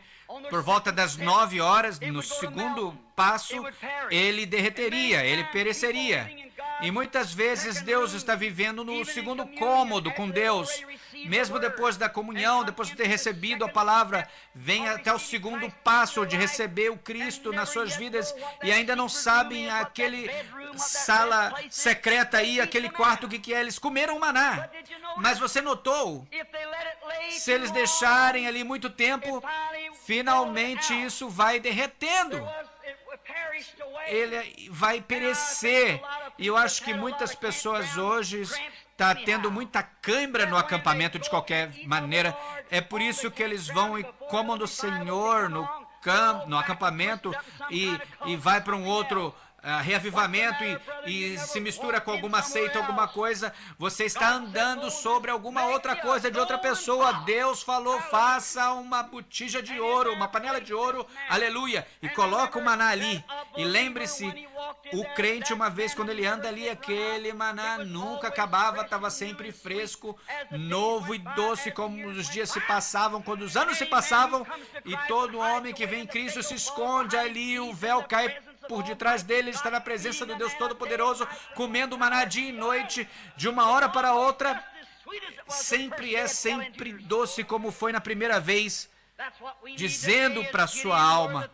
por volta das 9 horas, no segundo passo, ele derreteria, ele pereceria. E muitas vezes Deus está vivendo no segundo cômodo com Deus. Mesmo depois da comunhão, depois de ter recebido a palavra, vem até o segundo passo de receber o Cristo nas suas vidas e ainda não sabem aquele sala secreta aí, aquele quarto que é. Eles comeram maná. Mas você notou? Se eles deixarem ali muito tempo, finalmente isso vai derretendo. Ele vai perecer. E eu acho que muitas pessoas hoje estão tendo muita cãibra no acampamento de qualquer maneira. É por isso que eles vão e comam do Senhor no no acampamento e vai para um outro reavivamento e se mistura com alguma seita, alguma coisa, você está andando sobre alguma outra coisa de outra pessoa. Deus falou, faça uma botija de ouro, uma panela de ouro, aleluia, e coloca o maná ali. E lembre-se, o crente, uma vez quando ele anda ali, aquele maná nunca acabava, estava sempre fresco, novo e doce, como os dias se passavam, quando os anos se passavam, e todo homem que vem em Cristo se esconde ali, o véu cai por detrás dele, ele está na presença do Deus Todo-Poderoso, comendo maná dia e noite, de uma hora para outra. Sempre é sempre doce como foi na primeira vez, dizendo para a sua alma.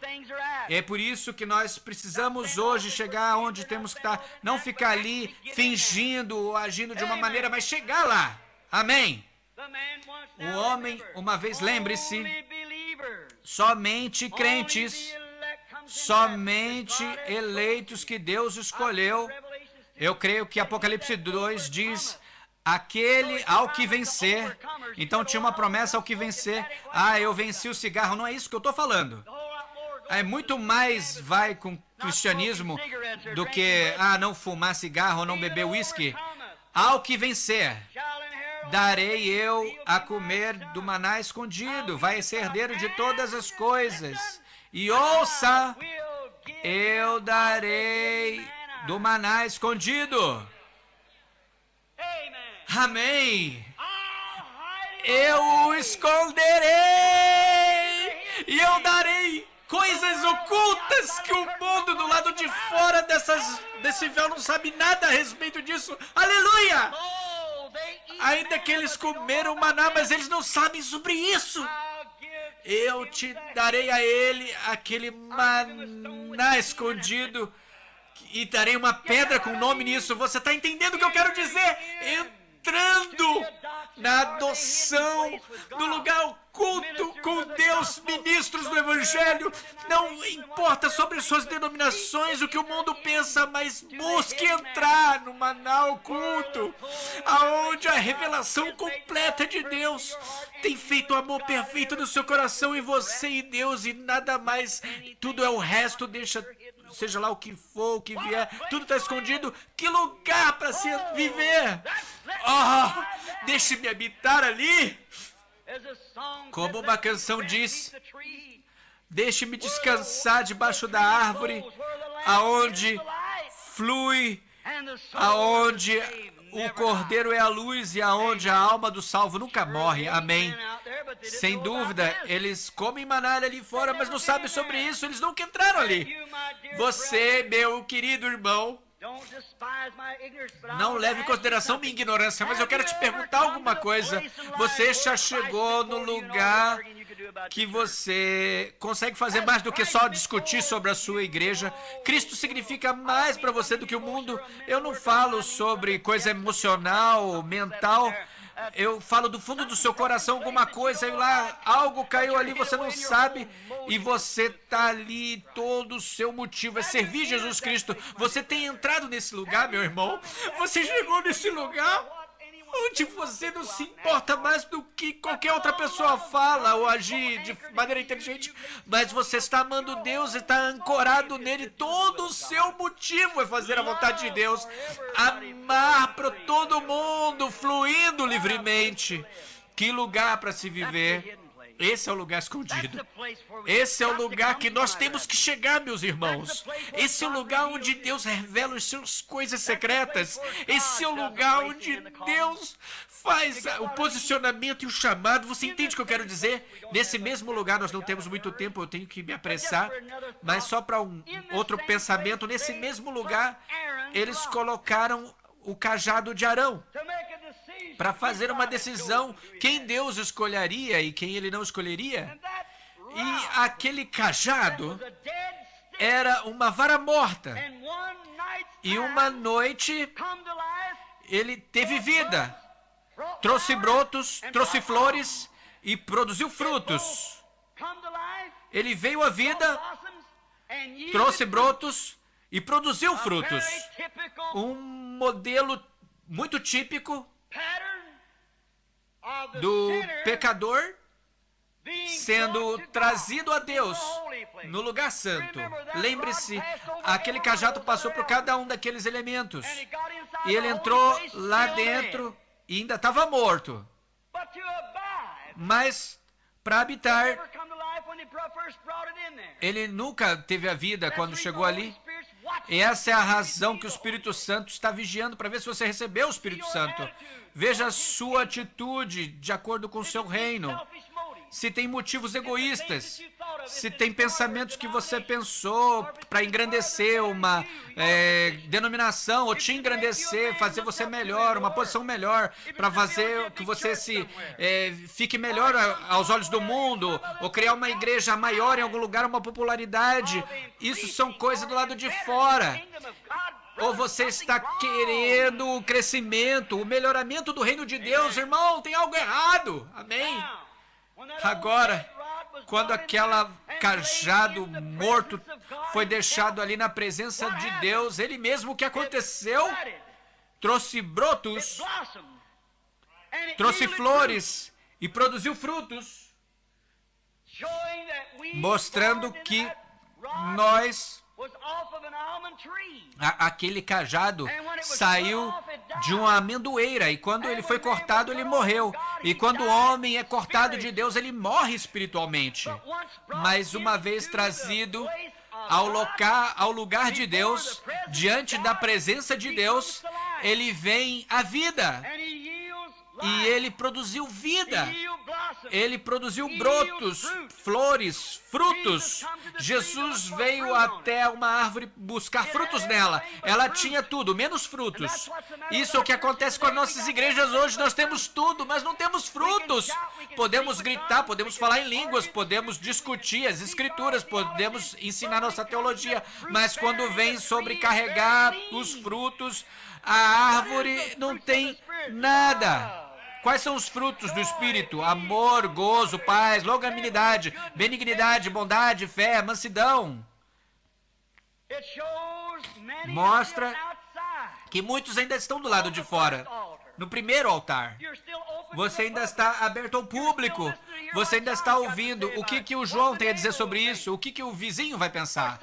É por isso que nós precisamos hoje chegar onde temos que estar, não ficar ali fingindo ou agindo de uma maneira, mas chegar lá. Amém? O homem, uma vez, lembre-se, somente crentes, somente eleitos que Deus escolheu. Eu creio que Apocalipse 2 diz, aquele ao que vencer. Então tinha uma promessa ao que vencer. Eu venci o cigarro. Não é isso que eu estou falando. É muito mais vai com cristianismo do que não fumar cigarro ou não beber uísque. Ao que vencer, darei eu a comer do maná escondido. Vai ser herdeiro de todas as coisas. E ouça, eu darei do maná escondido. Amém. Eu o esconderei e eu darei coisas ocultas que o mundo do lado de fora desse véu não sabe nada a respeito disso. Aleluia! Ainda que eles comeram maná, mas eles não sabem sobre isso. Eu te darei a ele aquele maná escondido e darei uma pedra com nome nisso. Você está entendendo o que eu quero dizer? Entrando na adoção do lugar oculto com Deus, ministros do Evangelho. Não importa sobre suas denominações, o que o mundo pensa, mas busque entrar no maná oculto, aonde a revelação completa de Deus tem feito o amor perfeito no seu coração em você e Deus, e nada mais. Tudo é o resto, deixa, seja lá o que for, o que vier, tudo está escondido. Que lugar para se viver! Deixe-me habitar ali. Como uma canção diz, deixe-me descansar debaixo da árvore, aonde flui, aonde o Cordeiro é a luz e aonde a alma do salvo nunca morre. Amém. Sem dúvida, eles comem maná ali fora, mas não sabem sobre isso, eles nunca entraram ali. Você, meu querido irmão, não leve em consideração minha ignorância, mas eu quero te perguntar alguma coisa. Você já chegou no lugar que você consegue fazer mais do que só discutir sobre a sua igreja? Cristo significa mais para você do que o mundo. Eu não falo sobre coisa emocional, mental. Eu falo do fundo do seu coração alguma coisa, e lá algo caiu ali, você não sabe, e você está ali, todo o seu motivo é servir Jesus Cristo. Você tem entrado nesse lugar, meu irmão. Você chegou nesse lugar onde você não se importa mais do que qualquer outra pessoa fala ou agir de maneira inteligente, mas você está amando Deus e está ancorado nele. Todo o seu motivo é fazer a vontade de Deus, amar para todo mundo, fluindo livremente. Que lugar para se viver! Esse é o lugar escondido. Esse é o lugar que nós temos que chegar, meus irmãos. Esse é o lugar onde Deus revela as suas coisas secretas. Esse é o lugar onde Deus faz o posicionamento e o chamado. Você entende o que eu quero dizer? Nesse mesmo lugar, nós não temos muito tempo, eu tenho que me apressar, mas só para um outro pensamento. Nesse mesmo lugar, eles colocaram o cajado de Arão para fazer uma decisão, quem Deus escolheria e quem ele não escolheria. E aquele cajado era uma vara morta. E uma noite ele teve vida, trouxe brotos, trouxe flores e produziu frutos. Ele veio à vida, trouxe brotos e produziu frutos. Um modelo muito típico do pecador sendo trazido a Deus no lugar santo. Lembre-se, aquele cajado passou por cada um daqueles elementos. E ele entrou lá dentro e ainda estava morto. Mas para habitar, ele nunca teve a vida quando chegou ali. E essa é a razão que o Espírito Santo está vigiando para ver se você recebeu o Espírito Santo. Veja a sua atitude de acordo com o seu reino. Se tem motivos egoístas, se tem pensamentos que você pensou para engrandecer uma denominação, ou te engrandecer, fazer você melhor, uma posição melhor, para fazer que você fique melhor aos olhos do mundo, ou criar uma igreja maior em algum lugar, uma popularidade, isso são coisas do lado de fora. Ou você está querendo o crescimento, o melhoramento do reino de Deus, irmão, tem algo errado. Amém? Agora, quando aquele cajado morto foi deixado ali na presença de Deus, ele mesmo, o que aconteceu? Trouxe brotos, trouxe flores e produziu frutos, mostrando que aquele cajado saiu de uma amendoeira, e quando ele foi cortado, ele morreu. E quando o homem é cortado de Deus, ele morre espiritualmente. Mas uma vez trazido ao lugar de Deus, diante da presença de Deus, ele vem à vida. E ele produziu vida. Ele produziu brotos, flores, frutos. Jesus veio até uma árvore buscar frutos nela. Ela tinha tudo, menos frutos. Isso é o que acontece com as nossas igrejas hoje. Nós temos tudo, mas não temos frutos. Podemos gritar, podemos falar em línguas, podemos discutir as escrituras, podemos ensinar nossa teologia, mas quando vem sobre carregar os frutos, a árvore não tem nada. Quais são os frutos do Espírito? Amor, gozo, paz, longanimidade, benignidade, bondade, fé, mansidão. Mostra que muitos ainda estão do lado de fora, no primeiro altar. Você ainda está aberto ao público. Você ainda está ouvindo o que o João tem a dizer sobre isso, o que o vizinho vai pensar,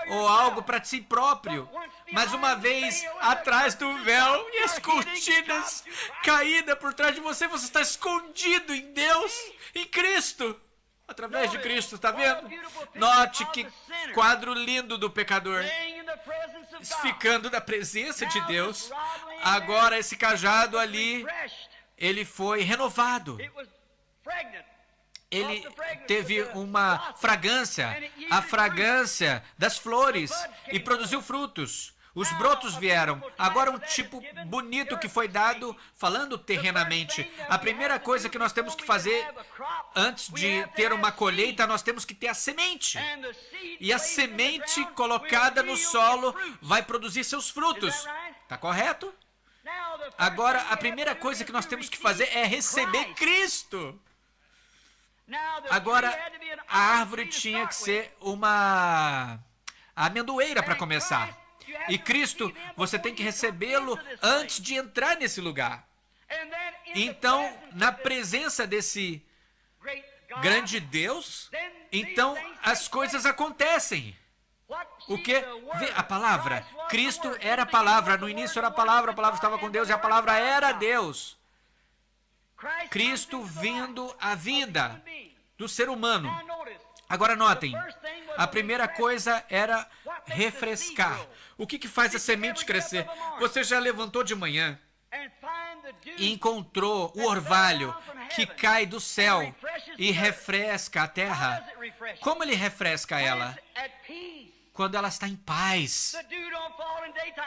ou algo para si próprio. Mas uma vez atrás do véu e as cortinas caídas por trás de você, você está escondido em Deus, em Cristo, através de Cristo, está vendo? Note que quadro lindo do pecador, ficando na presença de Deus. Agora esse cajado ali, ele foi renovado. Ele teve uma fragrância, a fragrância das flores, e produziu frutos. Os brotos vieram. Agora um tipo bonito que foi dado, falando terrenamente. A primeira coisa que nós temos que fazer antes de ter uma colheita, nós temos que ter a semente. E a semente colocada no solo vai produzir seus frutos. Está correto? Agora, a primeira coisa que nós temos que fazer é receber Cristo. Agora, a árvore tinha que ser uma amendoeira para começar. E Cristo, você tem que recebê-lo antes de entrar nesse lugar. Então, na presença desse grande Deus, então as coisas acontecem. O que? Vê a palavra. Cristo era a palavra. No início era a palavra estava com Deus e a palavra era Deus. Cristo vindo à vida do ser humano. Agora notem, a primeira coisa era refrescar. O que faz a semente crescer? Você já levantou de manhã e encontrou o orvalho que cai do céu e refresca a terra. Como ele refresca ela? Quando ela está em paz.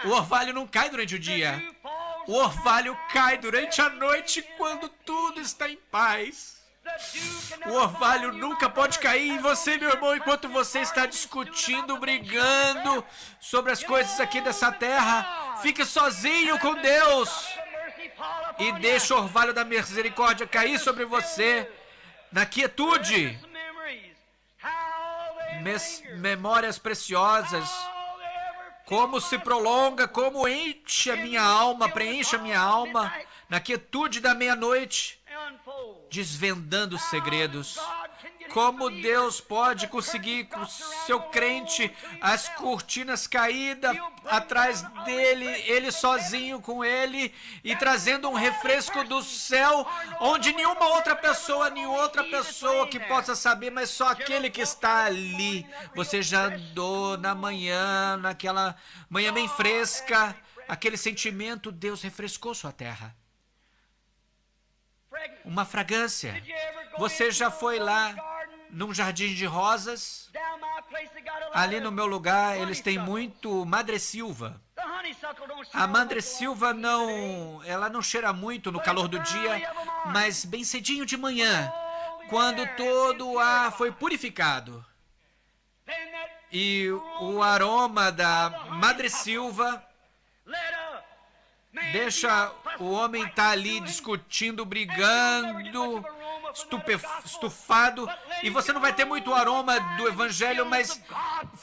O orvalho não cai durante o dia. O orvalho cai durante a noite quando tudo está em paz. O orvalho nunca pode cair em você, meu irmão, enquanto você está discutindo, brigando sobre as coisas aqui dessa terra. Fique sozinho com Deus e deixe o orvalho da misericórdia cair sobre você na quietude. Memórias preciosas, como se prolonga, como enche a minha alma, preenche a minha alma na quietude da meia-noite, desvendando segredos. Como Deus pode conseguir com o seu crente as cortinas caídas atrás dele, ele sozinho com ele, e trazendo um refresco do céu, onde nenhuma outra pessoa que possa saber, mas só aquele que está ali. Você já andou na manhã, naquela manhã bem fresca, aquele sentimento, Deus refrescou sua terra. Uma fragrância. Você já foi lá num jardim de rosas? Ali no meu lugar, eles têm muito madressilva. A madressilva ela não cheira muito no calor do dia, mas bem cedinho de manhã, quando todo o ar foi purificado, e o aroma da madressilva deixa o homem estar ali discutindo, brigando, estufado, e você não vai ter muito aroma do evangelho, mas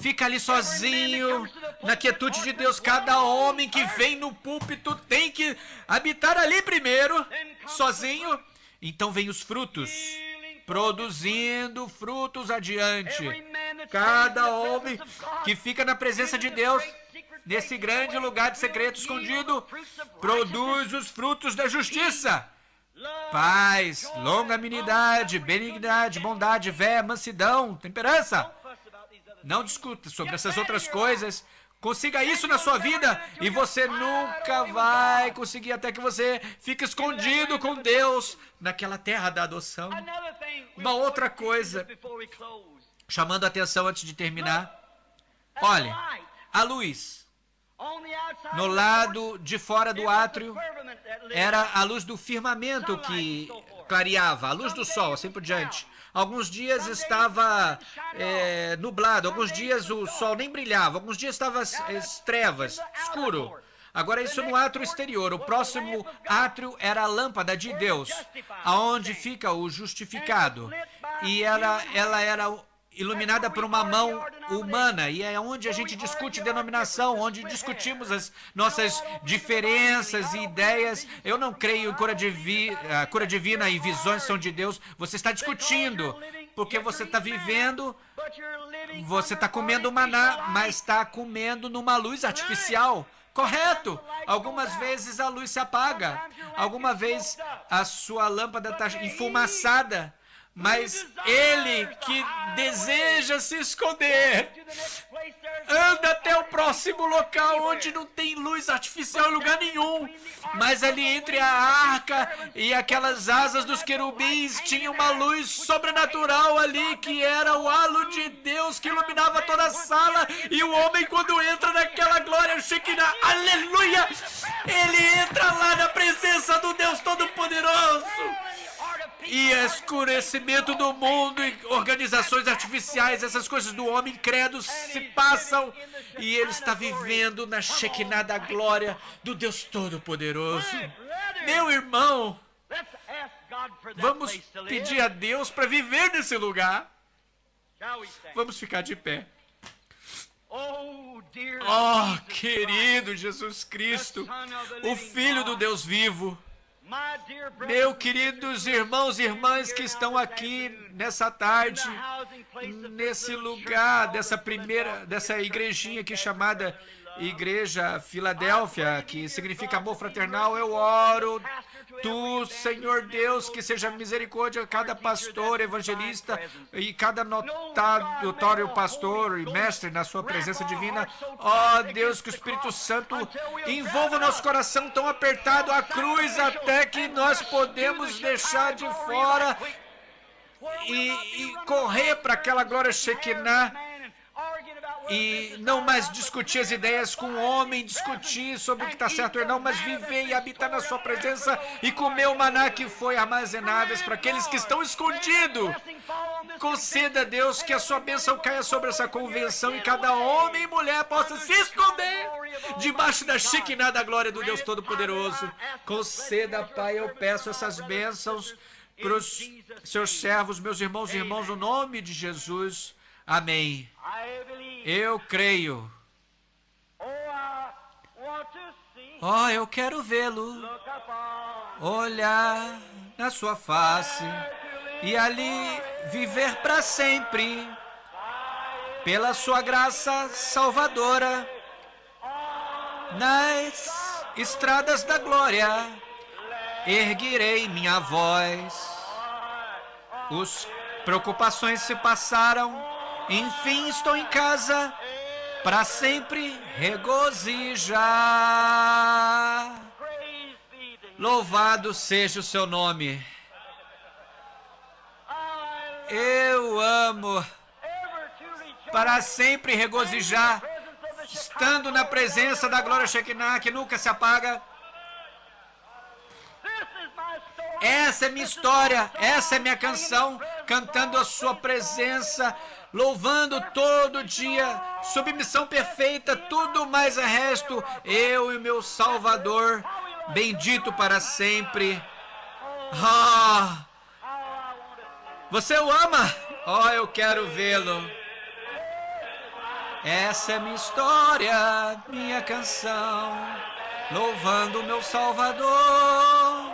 fica ali sozinho, na quietude de Deus. Cada homem que vem no púlpito tem que habitar ali primeiro, sozinho. Então vem os frutos, produzindo frutos adiante. Cada homem que fica na presença de Deus, nesse grande lugar de secreto escondido, produz os frutos da justiça: paz, longanimidade, benignidade, bondade, fé, mansidão, temperança. Não discuta sobre essas outras coisas. Consiga isso na sua vida e você nunca vai conseguir, até que você fique escondido com Deus naquela terra da adoção. Uma outra coisa, chamando a atenção antes de terminar. Olha, a luz no lado de fora do átrio era a luz do firmamento que clareava, a luz do sol, assim por diante. Alguns dias estava nublado, alguns dias o sol nem brilhava, alguns dias estava trevas, escuro. Agora isso no átrio exterior. O próximo átrio era a lâmpada de Deus, aonde fica o justificado. E ela era iluminada por uma mão humana, e é onde a gente discute denominação, onde discutimos as nossas diferenças e ideias. Eu não creio em cura divina e visões são de Deus. Você está discutindo, porque você está vivendo, você está comendo maná, mas está comendo numa luz artificial. Correto! Algumas vezes a luz se apaga, alguma vez a sua lâmpada está enfumaçada, mas ele que deseja se esconder anda até o próximo local onde não tem luz artificial em lugar nenhum, mas ali entre a arca e aquelas asas dos querubins tinha uma luz sobrenatural ali, que era o halo de Deus que iluminava toda a sala. E o homem, quando entra naquela glória Shekinah, aleluia, ele entra lá na presença do Deus Todo-Poderoso. E escurecimento do mundo e organizações artificiais, essas coisas do homem incrédulo se passam, e ele está vivendo na Shekinah da glória do Deus Todo-Poderoso. Meu irmão, vamos pedir a Deus para viver nesse lugar. Vamos ficar de pé. Oh, querido Jesus Cristo, o Filho do Deus vivo. Meus queridos irmãos e irmãs que estão aqui nessa tarde, nesse lugar, dessa igrejinha aqui chamada Igreja Filadélfia, que significa amor fraternal, eu oro, Tu, Senhor Deus, que seja misericórdia a cada pastor, evangelista e cada notório pastor e mestre na sua presença divina. Ó Deus, que o Espírito Santo envolva o nosso coração tão apertado à cruz, até que nós podemos deixar de fora e correr para aquela glória Shekinah, e não mais discutir as ideias com o homem, discutir sobre o que está certo ou não, mas viver e habitar na sua presença e comer o maná que foi armazenado para aqueles que estão escondidos. Conceda, Deus, que a sua bênção caia sobre essa convenção e cada homem e mulher possa se esconder debaixo da Shekinah da glória do Deus Todo-Poderoso. Conceda, Pai, eu peço essas bênçãos para os seus servos, meus irmãos e irmãos, no nome de Jesus. Amém. Eu creio. Oh, eu quero vê-lo, olhar na sua face e ali viver para sempre, pela sua graça salvadora, nas estradas da glória, erguerei minha voz. As preocupações se passaram, enfim estou em casa, para sempre regozijar. Louvado seja o seu nome. Eu amo para sempre regozijar, estando na presença da glória Shekinah, que nunca se apaga. Essa é minha história, essa é minha canção, cantando a sua presença, louvando todo dia, submissão perfeita, tudo mais é resto, eu e o meu Salvador, bendito para sempre. Ah, você o ama? Oh, eu quero vê-lo. Essa é minha história, minha canção, louvando o meu Salvador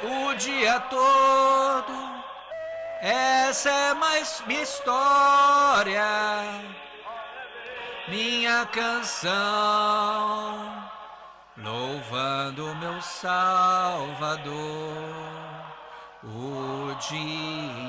o dia todo. Essa é mais minha história, minha canção, louvando o meu Salvador o dia